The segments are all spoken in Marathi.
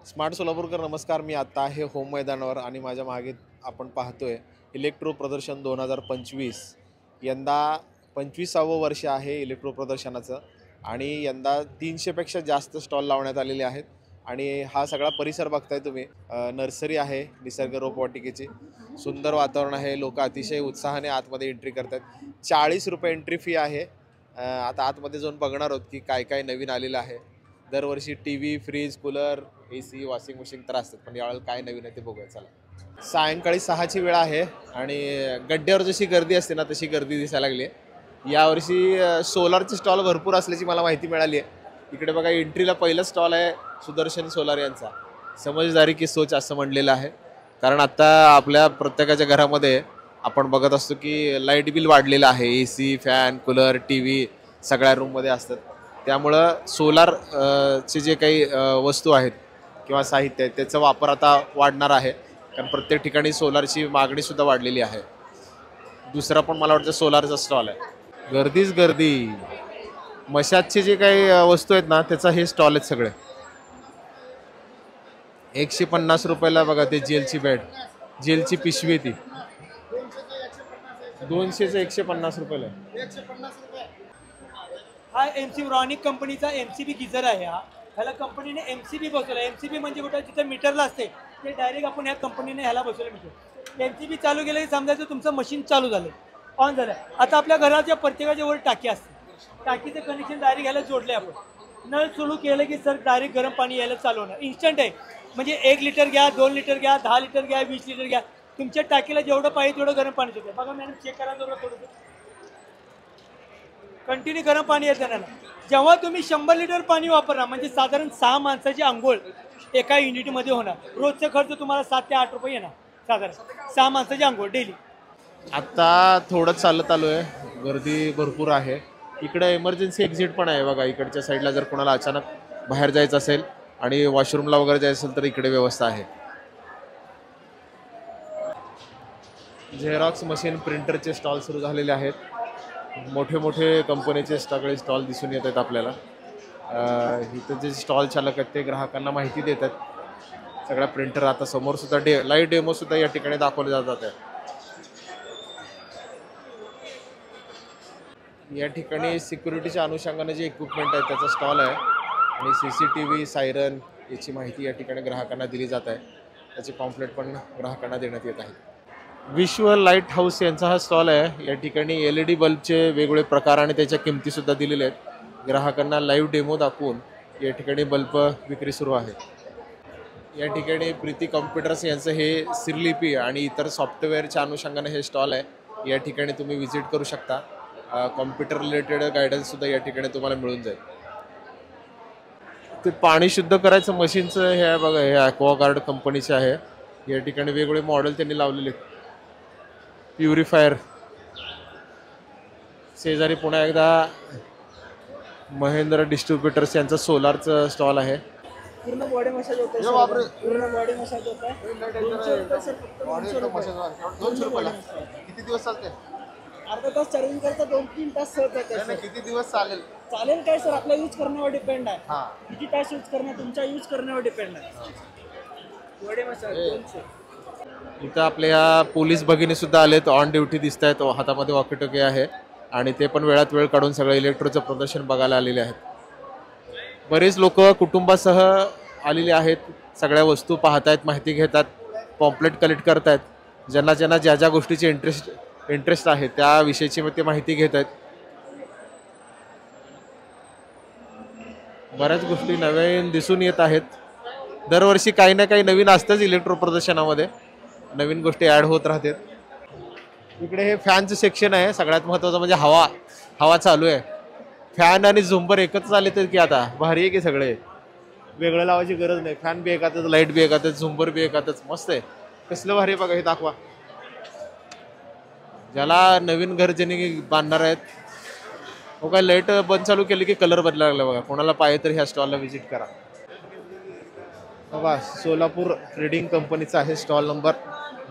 स्मार्ट सोलापूरकर नमस्कार. मी आत्ता आहे होम मैदानावर आणि माझ्या मागे आपण पाहतोय इलेक्ट्रो प्रदर्शन 2025. यंदा 25वे वर्ष आहे इलेक्ट्रो प्रदर्शनाचं आणि यंदा 300पेक्षा जास्त स्टॉल लावण्यात आलेले आहेत. आणि हा सगळा परिसर बघताय तुम्ही. नर्सरी आहे निसर्ग रोपवाटिकेची. सुंदर वातावरण आहे. लोक अतिशय उत्साहाने आतमध्ये एंट्री करतात. 40 रुपये एंट्री फी आहे. आता आतमध्ये जाऊन बघणार आहोत की काय काय नवीन आलेलं आहे. दरवर्षी T V, fridge, cooler, AC, washing machine तर असतात, पण यावेळेला काय नवीन आहे ते बघूया. चला. सायंकाळी 6ची वेळ आहे आणि गड्ड्यावर जशी गर्दी असते ना तशी गर्दी दिसायला लागली आहे. यावर्षी सोलारचे स्टॉल भरपूर असल्याची मला माहिती मिळाली आहे. इकडे बघा एंट्रीला पहिला स्टॉल आहे सुदर्शन सोलार यांचा. समझदारी की सोच असं म्हणलेलं आहे. कारण आता आपल्या प्रत्येकाच्या घरामध्ये आपण बघत असतो की लाईट बिल वाढलेलं आहे. AC, फॅन, कूलर, TV सगळ्या रूममध्ये असतात. त्यामुळं सोलार चे जे काही वस्तू आहेत किंवा साहित्य आहे त्याचा वापर आता वाढणार आहे. कारण प्रत्येक ठिकाणी सोलारची मागणीसुद्धा वाढलेली आहे. दुसरा पण मला वाटतं सोलारचा स्टॉल आहे. गर्दीच गर्दी. मशाजचे जे काही वस्तू आहेत ना त्याचा हे स्टॉल आहेत सगळे. 150 रुपयाला बघा ते जेलची बॅट, जेलची पिशवी ती 200चं 150 रुपयाला. हा MCB रॉनिक कंपनीचा MCB गिझर आहे. ह्याला कंपनीने MCB बसवला. MCB म्हणजे कुठं जिथे मीटरला असते ते डायरेक्ट आपण ह्या कंपनीने ह्याला बसवलं मीटर. MCB चालू केलं की समजायचं तुमचं मशीन चालू झालं, ऑन झालं. आता आपल्या घराच्या प्रत्येकाच्या वर टाकी असते. टाकीचं कनेक्शन डायरेक्ट ह्याला जोडलं आहे आपण. नळ सुरू केलं की सर डायरेक्ट गरम पाणी यायला चालू होणार. इन्स्टंट आहे. म्हणजे 1 लिटर घ्या, 2 लिटर घ्या, 10 लिटर घ्या, 20 लिटर घ्या, तुमच्या टाकीला जेवढं पाहिजे तेवढं गरम पाणी येतं. बघा मॅडम चेक करा जवळ थोडंसं. कंटिन्यू गरम पाणी येतं ना. जेव्हा तुम्ही 100 लिटर पाणी वापरणार म्हणजे साधारण 6 माणसाची आंघोळ एका युनिटमध्ये होणार. रोजचा खर्च तुम्हाला 7 ते 8 रुपये येणार साधारण 6 माणसाची आंघोळ डेली. आत्ता थोडं चालत आलो आहे. गर्दी भरपूर आहे. इकडे इमर्जन्सी एक्झिट पण आहे बघा. इकडच्या साईडला जर कोणाला अचानक बाहेर जायचं असेल आणि वॉशरूमला वगैरे जायचं असेल तर इकडे व्यवस्था आहे. झेरॉक्स मशीन, प्रिंटरचे स्टॉल सुरू झालेले आहेत. मोठे मोठे कंपनीचे सगळे स्टॉल दिसून येत आहेत आपल्याला. इथं जे स्टॉल चालक आहेत ते ग्राहकांना माहिती देतात. सगळ्या प्रिंटर आता समोर सुद्धा लाईव्ह डेमो सुद्धा या ठिकाणी दाखवले जातात आहे. या ठिकाणी सिक्युरिटीच्या अनुषंगाने जे इक्विपमेंट आहे त्याचा स्टॉल आहे आणि CCTV, सायरन याची माहिती या ठिकाणी ग्राहकांना दिली जात आहे. त्याचे पॉम्पलेट पण ग्राहकांना देण्यात येत आहे. विश्व लाईट हाऊस यांचा हा स्टॉल आहे. या ठिकाणी LED बल्बचे वेगवेगळे प्रकार आणि त्याच्या किमतीसुद्धा दिलेल्या आहेत. ग्राहकांना लाईव्ह डेमो दाखवून या ठिकाणी बल्ब विक्री सुरू आहे. या ठिकाणी प्रीती कॉम्प्युटर्स यांचं हे सिरलिपी आणि इतर सॉफ्टवेअरच्या अनुषंगाने हे स्टॉल आहे. या ठिकाणी तुम्ही व्हिजिट करू शकता. कॉम्प्युटर रिलेटेड गायडन्ससुद्धा या ठिकाणी तुम्हाला मिळून जाईल. ते पाणी शुद्ध करायचं मशीनचं हे आहे बघा. हे ॲक्वागार्ड कंपनीचे आहे. या ठिकाणी वेगवेगळे मॉडेल त्यांनी लावलेले आहेत. प्युरिफायर. शेजारी पुन्हा एकदा महेंद्र डिस्ट्रीब्युटर्स यांचं सोलारचं स्टॉल आहे. पूर्ण बॉडी मसाज होतं. पूर्ण बॉडी मसाज होतं. 200 रुपये. किती दिवस चालते? अर्धा तास चार्जिंग करता 2-3 तास सहज जाते. किती दिवस चालेल? चालेल काय सर, आपला यूज करण्यावर डिपेंड आहे. किती तास यूज करणार तुमच्या यूज करण्यावर डिपेंड आहे. Body massage 200. इथं आपल्या पोलीस भगिनी सुद्धा आलेत. ऑन ड्युटी दिसत आहेत. हातामध्ये वॉकीटॉकी आहे आणि ते पण वेळात वेळ काढून सगळं इलेक्ट्रोचं प्रदर्शन बघायला आलेले आहेत. बरेच लोक कुटुंबासह आलेले आहेत. सगळ्या वस्तू पाहत आहेत, माहिती घेत आहेत, पॉम्पलेट कलेक्ट करत आहेत. ज्यांना ज्यांना ज्या ज्या गोष्टीची इंटरेस्ट आहे त्याविषयीची ते माहिती घेत आहेत. बऱ्याच गोष्टी नवीन दिसून येत आहेत. दरवर्षी काही ना काही नवीन असतंच इलेक्ट्रो प्रदर्शनामध्ये. नवीन गोष्टी ॲड होत राहतात. इकडे हे फॅनचं सेक्शन आहे. सगळ्यात महत्त्वाचं म्हणजे हवा चालू आहे. फॅन आणि झुंबर एकच आले तर की आता भारी आहे की सगळे. वेगळं लावायची गरज नाही. फॅन बी एकातच, लाईट बी एकातच, झुंबर बी एकातच. मस्त आहे. कसलं भारी बघा. हे दाखवा. ज्याला नवीन घर ज्यांनी बांधणार आहेत हो काय लाईट बंद चालू केली की कलर बदलायला लागला बघा. कोणाला पाहिजे तर ह्या स्टॉलला व्हिजिट करा. बघा सोलापूर ट्रेडिंग कंपनीचा आहे स्टॉल नंबर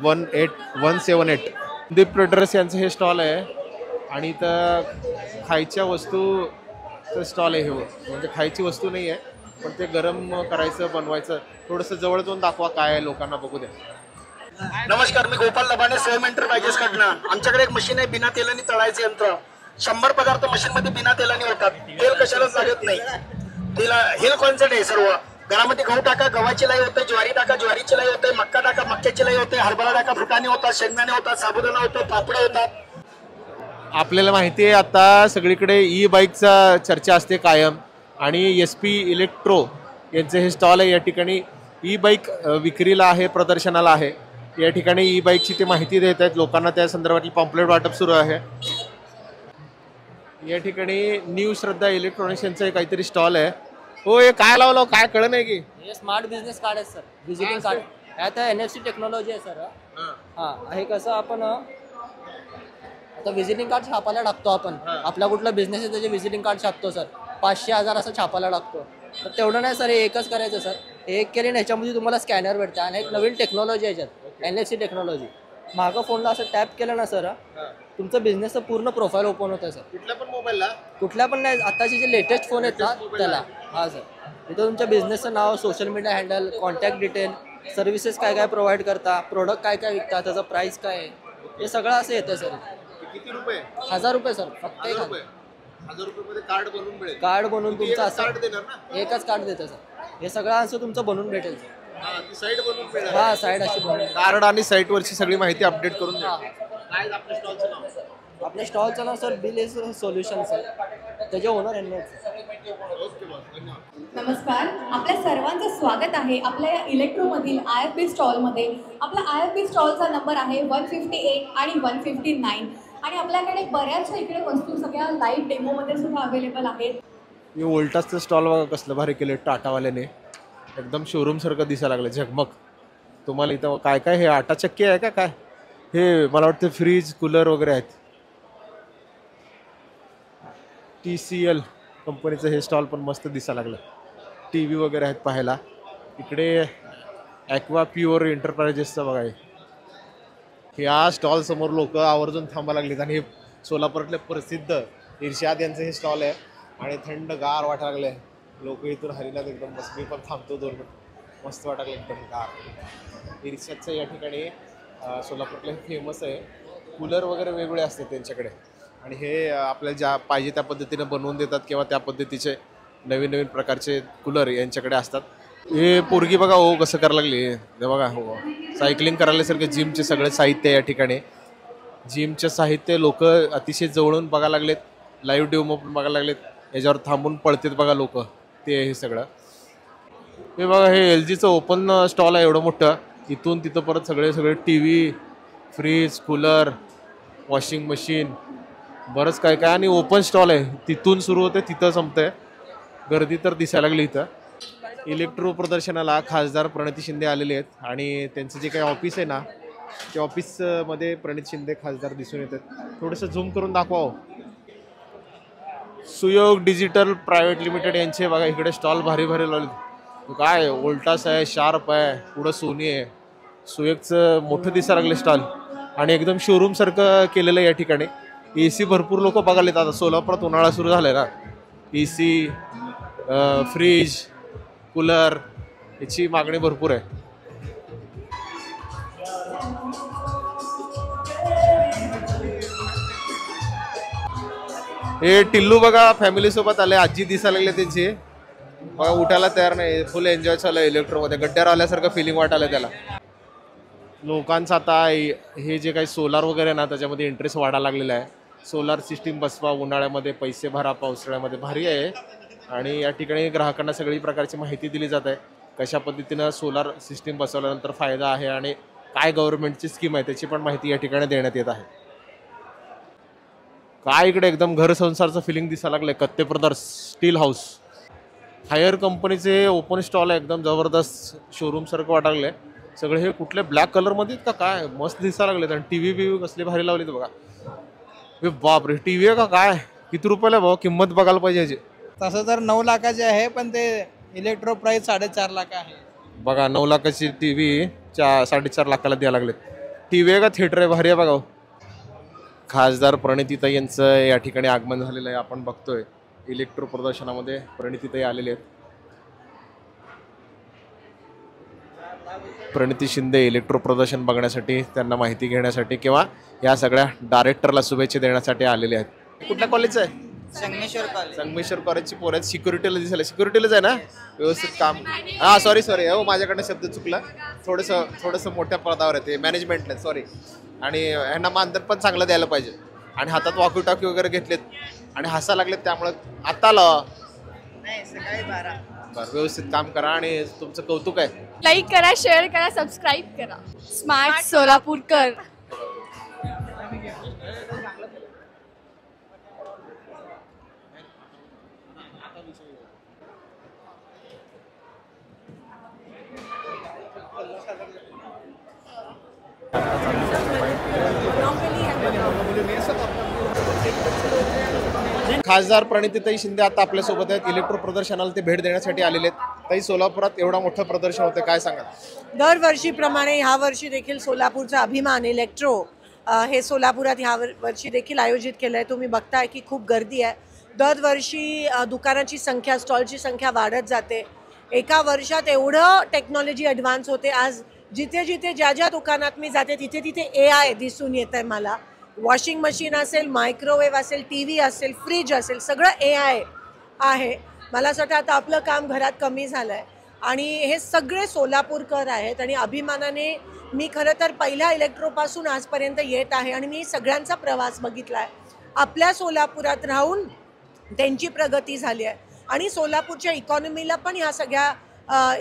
18178. दीप ट्रेडर्स यांचं हे स्टॉल आहे आणि इथं खायच्या वस्तूचं स्टॉल आहे. हे म्हणजे खायची वस्तू नाही आहे, पण ते गरम करायचं बनवायचं थोडंसं जवळ जाऊन दाखवा काय आहे, लोकांना बघू द्या. नमस्कार, मी गोपाल लबाने, स्वयं एंटरप्राइजेस कडनं. आमच्याकडे एक मशीन आहे बिना तेलाने तळायचं यंत्र. 100 पदार्थ मशीन मध्ये बिना तेलाने होतात. तेल कशालाच लागत नाही. तेल हेल कॉन्सेंट आहे सर्व. घरामध्ये गहू टाका, गव्हाची लाई होते, ज्वारी टाका, ज्वारीची लाई होते, मक्का टाका, मक्याची लाई होते, हरभरा टाका, फुटाणे होतात, शेंगदाणे होतात, साबुदाणा होतो, पापड होतात. आपल्याला माहिती आहे आता सगळीकडे ई बाईकचा चर्चा असते कायम, आणि SP इलेक्ट्रो यांचे हे स्टॉल आहे. या ठिकाणी ई बाईक विक्रीला आहे, प्रदर्शनाला आहे. या ठिकाणी ई बाईकची ते माहिती देत आहेत लोकांना, त्या संदर्भातली पॉम्पलेट वाटप सुरू आहे. या ठिकाणी न्यू श्रद्धा इलेक्ट्रॉनिक्स यांचं काहीतरी स्टॉल आहे. हो, हे काय लावलं काय कळलं नाही की? हे स्मार्ट बिझनेस कार्ड आहे सर, व्हिजिटिंग कार्ड. यात NFC टेक्नॉलॉजी आहे सर. हां, हे कसं आपण आता व्हिजिटिंग कार्ड छापायला टाकतो आपण. आपला कुठला बिझनेस आहे त्याचे व्हिजिटिंग कार्ड छापतो सर. 500-1000 असं छापायला टाकतो. तर तेवढं नाही सर, हे एकच करायचं सर. हे एक केले ह्याच्यामध्ये तुम्हाला स्कॅनर भेटतं, आणि एक नवीन टेक्नॉलॉजी आहे याच्यात, NFC टेक्नॉलॉजी. मागं फोनला असं टॅप केलं ना सर, तुमचं बिझनेसचं पूर्ण प्रोफाईल ओपन होतं सर. कुठल्या पण मोबाईलला? कुठल्या पण नाही, आताचे जे लेटेस्ट फोन आहेत ना त्याला. हां सर, इथं तुमच्या बिझनेसचं नाव, social media handle, contact detail, services काय काय प्रोव्हाइड करता, प्रोडक्ट काय काय विकता, त्याचं प्राईस काय आहे, हे सगळं असं येतं सर. किती रुपये? 1000 रुपये सर, फक्त 1000 रुपये कार्ड बनवून मिळेल. कार्ड बनवून तुमचं असं कार्ड देणार ना? एकच कार्ड देतं सर. हे सगळं असं तुमचं बनवून भेटेल सर. साईट बनवून मिळेल. हां, साईड अशी बनवून. कार्ड आणि साईट वरची सगळी माहिती अपडेट करून द्या. हां, आपल्या स्टॉलचं नाव sir bill is solution sir. त्याचे ओनर यांनी नमस्कार, आपल्या सर्वांचं स्वागत आहे आपल्या या इलेक्ट्रोमधील IFB स्टॉलमध्ये. आपला IFB स्टॉलचा नंबर आहे 158 आणि 159, आणि आपल्याकडे बऱ्याचशा इकडे वस्तू सगळ्या लाईव्ह डेमोमध्ये सुद्धा अवेलेबल आहेत. मी वोल्टासचं स्टॉल बघा कसलं भारी केलं टाटावाल्याने, एकदम शोरूम सारखं दिसायला लागलं झगमग. तुम्हाला इथं काय काय, हे आटा चक्की आहे का काय? हे मला वाटतं फ्रीज कूलर वगैरे आहेत. TCL कंपनीचं हे स्टॉल पण मस्त दिसायला लागलं. TV वगैरे आहेत पाहायला. इकडे ॲक्वा प्युअर एंटरप्राइजेसचं बघा, या स्टॉल समोर लोक आवर्जून थांबा लागलेत. आणि हे सोलापूरातले प्रसिद्ध इर्शाद यांचं हे स्टॉल आहे, आणि थंड गार वाटायला लागले. लोक इथून हरिनाथ एकदम मस्त. मी पण थांबतो 2 मिनिट, मस्त वाटायला एकदम गार. इर्शादचं या ठिकाणी सोलापूरला फेमस आहे. कूलर वगैरे वेगवेगळे असतात त्यांच्याकडे, आणि हे आपल्याला ज्या पाहिजे त्या पद्धतीने बनवून देतात, किंवा त्या पद्धतीचे नवीन नवीन प्रकारचे कूलर यांच्याकडे असतात. हे पोरगी बघा हो कसं करायला लागली, हे बघा हो सायकलिंग करायला सारखं. जिमचे सगळे साहित्य या ठिकाणी, जिमचे साहित्य लोक अतिशय जवळून बघायला लागलेत. लाईव्ह डेमो पण बघायला लागलेत. याच्यावर थांबून पळतेत बघा लोक. ते हे सगळं हे बघा, हे LGचं ओपन स्टॉल आहे एवढं मोठं. इथून तिथं परत सगळे TV, fridge, cooler, washing machine, बरंच काय काय, आणि ओपन स्टॉल आहे. तिथून सुरू होते तिथं संपतंय. गर्दी तर दिसायला लागली इथं. इलेक्ट्रो प्रदर्शनाला खासदार प्रणिती शिंदे आलेले आहेत, आणि त्यांचं जे काही ऑफिस आहे ना, ते ऑफिसमध्ये प्रणित शिंदे खासदार दिसून येतात. थोडंसं झूम करून दाखवा. सुयोग डिजिटल प्रायव्हेट लिमिटेड यांचे बघा इकडे स्टॉल भारी भारी लावले. काय वोल्टास आहे, शार्प आहे, पुढं सोनी आहे. सुयोगचं मोठं दिसायला लागले स्टॉल, आणि एकदम शोरूम सारखं केलेलं आहे. या ठिकाणी AC भरपूर लोक बघायला येतात. आता सोलापुरात उन्हाळा सुरू झालाय ना, AC, फ्रीज, कूलर याची मागणी भरपूर आहे. हे टिल्लू बघा फॅमिली सोबत आले. आजी दिसायला लागले त्यांची बघा, उठायला तयार नाही. फुल एन्जॉय चालू आहे इलेक्ट्रोमध्ये. गड्ड्यावर आल्यासारखं फिलिंग वाटायला त्याला. लोकांचं आता हे जे काही सोलार वगैरे ना त्याच्यामध्ये इंटरेस्ट वाढायला लागलेला आहे. सोलार सिस्टीम बसवा, उन्हाळ्यामध्ये पैसे भरा, पावसाळ्यामध्ये भारी आहे. आणि या ठिकाणी ग्राहकांना सगळी प्रकारची माहिती दिली जात आहे, कशा पद्धतीनं सोलार सिस्टीम बसवल्यानंतर फायदा आहे, आणि काय गव्हर्नमेंटची स्कीम आहे त्याची पण माहिती या ठिकाणी देण्यात येत आहे. काय इकडे एकदम घर संसारचं फिलिंग दिसायला लागलंय. कत्ते ब्रदर्स स्टील हाऊस हायर कंपनीचे ओपन स्टॉल आहे. एकदम जबरदस्त शोरूम सारखं वाटायला. सगळे हे कुठले ब्लॅक कलरमध्ये का काय, मस्त दिसायला लागलेत. आणि TV कसले भारी लावलेत बघा. हे बापरे, TV आहे का काय? किती रुपयाला भाऊ? किंमत बघायला पाहिजे याची. तसं तर 9 लाखाचे आहे, पण ते इलेक्ट्रो प्राइस 4.5 लाख आहे. बघा 9 लाखाची TV 4.5 लाखाला द्यायला लागलेत. TV आहे का थिएटर आहे? भारी आहे बघा. खासदार प्रणितीताई यांचं या ठिकाणी आगमन झालेलं आहे. आपण बघतोय इलेक्ट्रो प्रदर्शनामध्ये प्रणितीताई आलेले आहेत. प्रणिती शिंदे इलेक्ट्रो प्रदर्शन बघण्यासाठी, त्यांना माहिती घेण्यासाठी किंवा या सगळ्या डायरेक्टरला शुभेच्छा देण्यासाठी आलेले आहेत. कुठल्या कॉलेजचं आहे? संगमेश्वर कॉलेजची पोरं आहेत. सिक्युरिटीला दिसायला सिक्युरिटीलाच आहे ना? व्यवस्थित काम. हां सॉरी हो माझ्याकडनं शब्द चुकला. थोडंसं मोठ्या पदावर आहे ते, मॅनेजमेंटला सॉरी. आणि ह्यांना मानधन पण चांगलं द्यायला पाहिजे. आणि हातात वॉकी टॉकी वगैरे घेतलेत आणि हसा लागलेत, त्यामुळं आता आलं. बरं व्यवस्थित काम करा आणि तुमचं कौतुक आहे. लाईक करा, शेअर करा, सबस्क्राईब करा. स्मार्ट सोलापूरकर. खासदार प्रणितीताई शिंदे आता आपल्यासोबत आहेत. इलेक्ट्रो प्रदर्शनाला ते भेट देण्यासाठी आलेले आहेत. ताई, सोलापुरात एवढा मोठं प्रदर्शन होतं, काय सांगा? दरवर्षीप्रमाणे ह्या वर्षी देखील सोलापूरचा अभिमान इलेक्ट्रो हे सोलापुरात ह्या वर्षी देखील आयोजित केलं आहे. तुम्ही बघताय की खूप गर्दी आहे. दरवर्षी दुकानाची संख्या, स्टॉलची संख्या वाढत जाते. एका वर्षात एवढं टेक्नॉलॉजी ॲडव्हान्स होते. आज जिथे जिथे ज्या दुकानात मी जाते तिथे तिथे AI दिसून येत आहे मला. वॉशिंग मशीन असेल, मायक्रोवेव्ह असेल, TV असेल, फ्रीज असेल, सगळं AI आहे. मला असं वाटतं आता आपलं काम घरात कमी झालं आहे आणि हे सगळे सोलापूरकर आहेत. आणि अभिमानाने मी खरं तर पहिल्या इलेक्ट्रोपासून आजपर्यंत येत आहे आणि मी सगळ्यांचा प्रवास बघितला आहे. आपल्या सोलापुरात राहून त्यांची प्रगती झाली आहे आणि सोलापूरच्या इकॉनॉमीला पण ह्या सगळ्या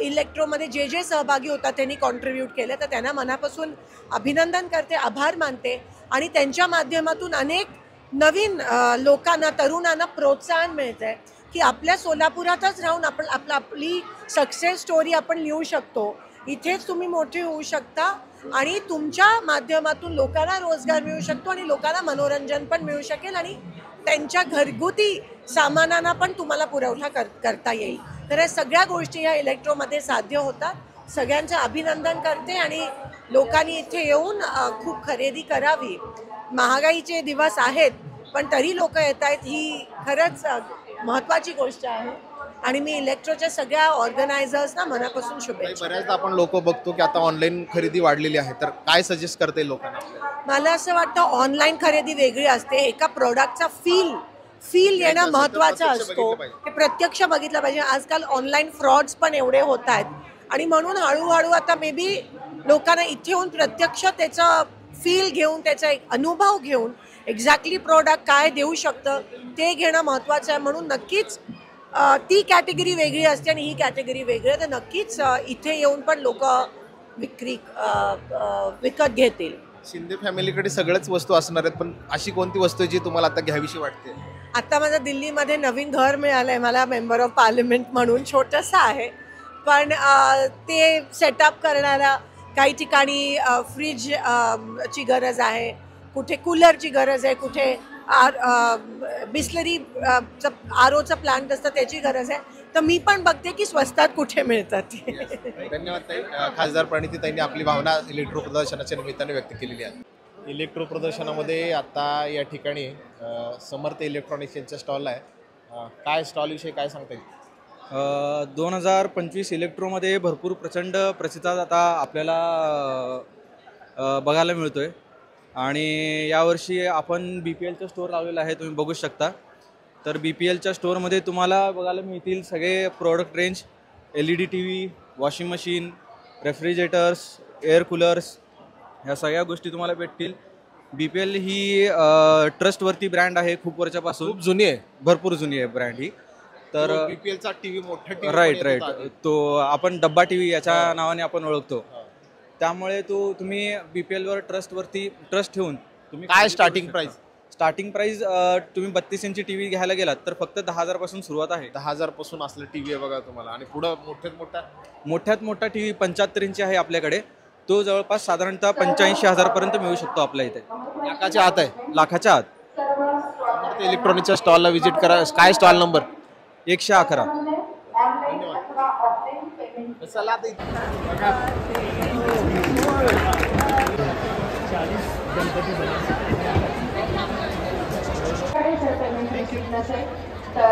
इलेक्ट्रोमध्ये जे सहभागी होतात त्यांनी कॉन्ट्रीब्यूट केलं. तर त्यांना मनापासून अभिनंदन करते, आभार मानते आणि त्यांच्या माध्यमातून अनेक नवीन लोकांना, तरुणांना प्रोत्साहन मिळतं आहे की आपल्या सोलापुरातच राहून आपली सक्सेस स्टोरी आपण लिहू शकतो. इथेच तुम्ही मोठे होऊ शकता आणि तुमच्या माध्यमातून लोकांना रोजगार मिळू शकतो आणि लोकांना मनोरंजन पण मिळू शकेल आणि त्यांच्या घरगुती सामानांना पण तुम्हाला पुरवठा करता येईल. तर या सगळ्या गोष्टी या इलेक्ट्रोमध्ये साध्य होतात. सगळ्यांचं अभिनंदन करते आणि लोकांनी इथे येऊन खूप खरेदी करावी. महागाईचे दिवस आहेत पण तरी लोक येत आहेत, ही खरंच महत्त्वाची गोष्ट आहे आणि मी इलेक्ट्रोच्या सगळ्या ऑर्गनायझर्सना मनापासून शुभेच्छा. बऱ्याचदा आपण लोक बघतो की आता ऑनलाईन खरेदी वाढलेली आहे, तर काय सजेस्ट करते लोकांना? मला असं वाटतं ऑनलाईन खरेदी वेगळी असते. एका प्रोडक्टचा फील येणं महत्त्वाचा असतो. ते प्रत्यक्ष बघितलं पाहिजे. आजकाल ऑनलाईन फ्रॉड्स पण एवढे होत आहेत आणि म्हणून हळूहळू आता मे बी लोकांना इथे येऊन प्रत्यक्ष त्याचा फील घेऊन, त्याचा एक अनुभव घेऊन एक्झॅक्टली प्रोडक्ट काय देऊ शकतं ते घेणं महत्त्वाचं आहे. म्हणून नक्कीच ती कॅटेगरी वेगळी असते आणि ही कॅटेगरी वेगळी आहे. तर नक्कीच इथे येऊन पण लोक विकत घेतील. शिंदे फॅमिलीकडे सगळ्याच वस्तू असणार आहेत, पण अशी कोणती वस्तू आहे जी तुम्हाला आता घ्यावीशी वाटते? आता माझं दिल्लीमध्ये नवीन घर मिळालं आहे मला, मेंबर ऑफ पार्लमेंट म्हणून. छोटंसं आहे पण ते सेटअप करणारा काही ठिकाणी फ्रीज ची गरज आहे, कुठे कूलरची गरज आहे, कुठे बिस्लरी ROचं प्लांट असतं त्याची गरज आहे. तर मी पण बघते की स्वस्तात कुठे मिळतात. धन्यवाद ताई. खासदार प्रणितीताईंनी आपली भावना इलेक्ट्रो प्रदर्शनाच्या निमित्ताने व्यक्त केलेली आहे. इलेक्ट्रो प्रदर्शनामध्ये आता या ठिकाणी समर्थ इलेक्ट्रॉनिक्स यांच्या स्टॉल आहे. काय स्टॉलविषयी काय सांगता येईल? 2025 इलेक्ट्रोमध्ये भरपूर प्रचंड प्रतिसाद आता आपल्याला बघायला मिळतो आहे आणि यावर्षी आपण BPLचं स्टोअर लावलेलं आहे, तुम्ही बघू शकता. तर BPLच्या स्टोअरमध्ये तुम्हाला बघायला मिळतील सगळे product range, LED TV, washing machine, refrigerators, air coolers, ह्या सगळ्या गोष्टी तुम्हाला भेटतील. BPL ही ट्रस्टवरती ब्रँड आहे, खूप वर्षापासून. खूप जुनी आहे, भरपूर जुनी आहे ब्रँड ही. तर BPLचा TV मोठा राईट तो आपण डब्बा TV याच्या नावाने आपण ओळखतो. त्यामुळे तुम्ही BPLवर ट्रस्ट ठेवून तुम्ही काय स्टार्टिंग प्राइस तुम्ही 32 इंची TV घ्यायला गेलात तर फक्त 10,000 पासून सुरुवात आहे. 10,000 पासून असलं TV आहे बघा तुम्हाला. आणि पुढं मोठ्यात मोठा TV 75 इंची आहे आपल्याकडे. तो जवळपास साधारणतः 85,000 पर्यंत मिळू शकतो आपल्या इथे. लाखाच्या आत आहे. लाखाच्या आत. समर्थ इलेक्ट्रॉनिक्सच्या स्टॉलला व्हिजिट करा. काय स्टॉल नंबर? 111.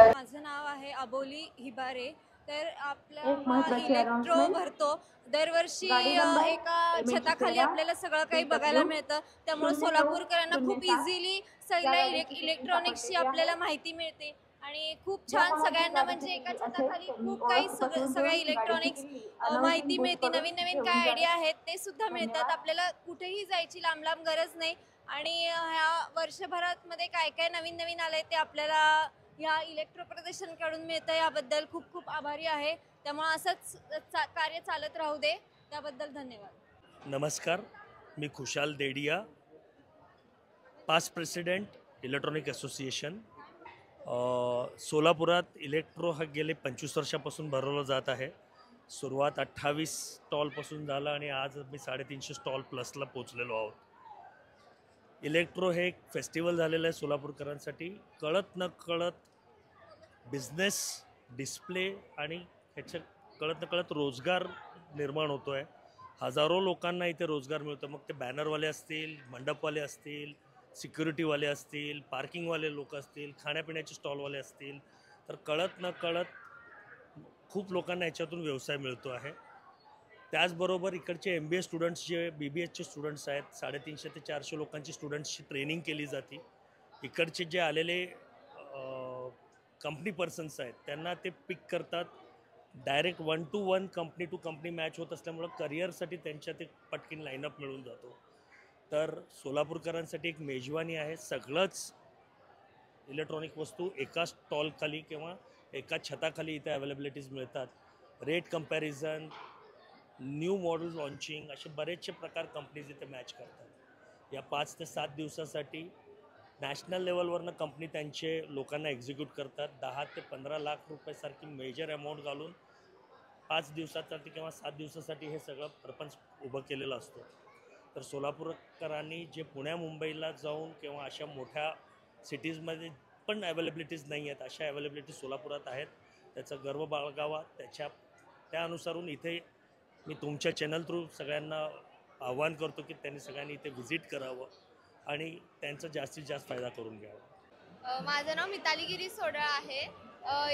माझं नाव आहे अबोली हिबारे. तर आपलं इलेक्ट्रो भरतो दरवर्षी एका छताखाली आपल्याला सगळं काही बघायला मिळतं. त्यामुळे सोलापूरकरांना खूप इझिली सगळ्या इलेक्ट्रॉनिक्सची आपल्याला माहिती मिळते आणि खूप छान सगळ्यांना म्हणजे एका छताखाली खूप काही सगळ्या इलेक्ट्रॉनिक्स माहिती मिळते. नवीन नवीन काय आयडिया आहेत ते सुद्धा मिळतात. आपल्याला कुठेही जायची लांब लांब गरज नाही आणि ह्या वर्षभरात मध्ये काय काय नवीन नवीन आलंय ते आपल्याला ह्या इलेक्ट्रो प्रदर्शनकडून मिळतं. याबद्दल खूप खूप आभारी आहे. त्यामुळे असंच कार्य चालत राहू दे. त्याबद्दल धन्यवाद. नमस्कार, मी खुशाल देडिया, पास्ट प्रेसिडेंट इलेक्ट्रॉनिक असोसिएशन. सोलापुरात इलेक्ट्रो हा गेले 25 वर्षापासून भरवलं जात आहे. सुरुवात 28 स्टॉलपासून झालं आणि आज मी 350 स्टॉल प्लसला पोचलेलो आहोत. इलेक्ट्रो हे एक फेस्टिवल झालेलं आहे सोलापूरकरांसाठी. कळत न कळत बिझनेस, डिस्प्ले आणि ह्याच्या कळत न कळत रोजगार निर्माण होतो आहे. हजारो लोकांना इथे रोजगार मिळतो. मग ते बॅनरवाले असतील, मंडपवाले असतील, सिक्युरिटीवाले असतील, पार्किंगवाले लोक असतील, खाण्यापिण्याचे स्टॉलवाले असतील. तर कळत न कळत खूप लोकांना याच्यातून व्यवसाय मिळतो आहे. त्याचबरोबर इकडचे MBA स्टुडंट्स जे BBHचे स्टुडंट्स आहेत, 350 ते 400 लोकांची स्टुडंट्सची ट्रेनिंग केली जाते. इकडचे जे आलेले कंपनी पर्सन्स आहेत त्यांना ते पिक करतात. Direct 1 to 1 company to company match होत असल्यामुळं करिअरसाठी त्यांच्या ते पटकन लाईनअप मिळून जातो. तर सोलापूरकरांसाठी एक मेजवानी आहे. सगळंच इलेक्ट्रॉनिक वस्तू एका स्टॉलखाली किंवा एका छताखाली इथे अवेलेबिलिटीज मिळतात. Rate comparison, new model launching असे बरेचसे प्रकार कंपनीज इथे मॅच करतात. या 5 ते 7 दिवसासाठी नॅशनल लेवलवरनं कंपनी त्यांचे लोकांना एक्झिक्यूट करतात. 10 ते 15 लाख रुपयासारखी मेजर अमाऊंट घालून 5 दिवसासाठी किंवा 7 दिवसासाठी हे सगळं प्रपंच उभं केलेलं असतं. तर सोलापूरकरांनी जे पुण्या मुंबईला जाऊन किंवा अशा मोठ्या सिटीजमध्ये पण अवेलेबिलिटीज नाही आहेत, अशा अवेलेबिलिटीज सोलापुरात आहेत. त्याचा गर्व बाळगावा. त्या अनुसारून इथे मी तुमच्या चॅनल थ्रू सगळ्यांना आवाहन करतो की त्यांनी सगळ्यांनी इथे व्हिजिट करावं आणि त्यांचा जास्तीत जास्त फायदा करून घ्यावा. माझं नाव मिताली गिरी सोडळ आहे.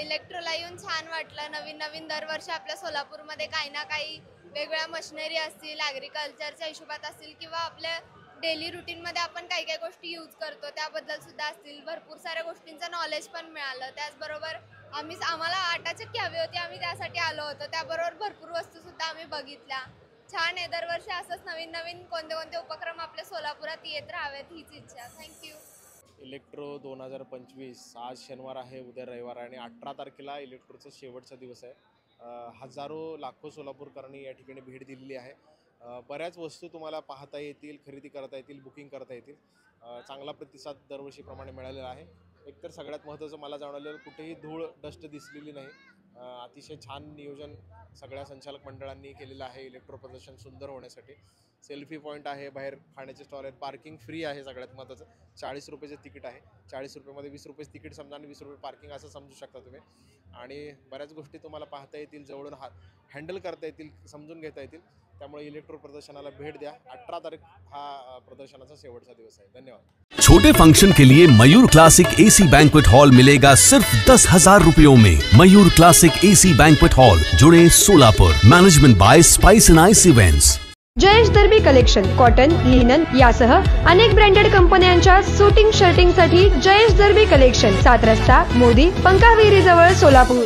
इलेक्ट्रोला येऊन छान वाटलं. नवीन नवीन दरवर्षी आपल्या सोलापूरमध्ये काही ना काही वेगवेगळ्या मशिनरी असतील, ॲग्रिकल्चरच्या हिशोबात असतील किंवा आपल्या डेली रुटीनमध्ये आपण काही काही गोष्टी यूज करतो त्याबद्दल सुद्धा असतील. भरपूर साऱ्या गोष्टींचं नॉलेज पण मिळालं. त्याचबरोबर आम्हाला 8 हवी होती, आम्ही त्यासाठी आलो होतो. त्याबरोबर भरपूर वस्तूसुद्धा आम्ही बघितल्या. छान आहे. दरवर्षी असंच नवीन नवीन कोणते कोणते उपक्रम आपल्या सोलापुरात येत राहावेत हीच इच्छा. थँक्यू. इलेक्ट्रो 2025 आज शनिवार आहे, उद्या रविवार आहे आणि 18 तारखेला इलेक्ट्रोचा शेवटचा दिवस आहे. हजारो लाखो सोलापूरकरांनी या ठिकाणी भेट दिलेली आहे. बऱ्याच वस्तू तुम्हाला पाहता येतील, खरेदी करता येतील, बुकिंग करता येतील. चांगला प्रतिसाद दरवर्षीप्रमाणे मिळालेला आहे. एकतर सगळ्यात महत्त्वाचं मला जाणवलेलं कुठेही धूळ डस्ट दिसलेली नाही. अतिशय छान नियोजन सगळ्या संचालक मंडळांनी केलेलं आहे इलेक्ट्रो प्रदर्शन सुंदर होण्यासाठी. सेल्फी पॉईंट आहे, बाहेर खाण्याचे स्टॉल आहेत, पार्किंग फ्री आहे. सगळ्यात महत्त्वाचं 40 रुपयाचं तिकीट आहे. 40 रुपयामध्ये 20 रुपये तिकीट समजा आणि 20 रुपये पार्किंग असं समजू शकता तुम्ही. आणि बऱ्याच गोष्टी तुम्हाला पाहता येतील, जवळून हँडल करता येतील, समजून घेता येतील. त्यामुळे इलेक्ट्रो प्रदर्शनाला भेट द्या. 18 तारीख हा प्रदर्शनाचा शेवटचा दिवस आहे. धन्यवाद. छोटे फंक्शन के लिए Mayur classic AC banquet hall मिलेगा सिर्फ 10,000 रुपयों में. Mayur classic AC banquet hall, Jule Solapur. Management by spice and ice events. Jayesh derby collection cotton, linen यासह अनेक ब्रँडेड कंपन्यांच्या सुटिंग शर्टिंगसाठी जयेश दर्बी कलेक्शन, 7 रस्ता मोदी पंकाविहिरी जवळ सोलापूर.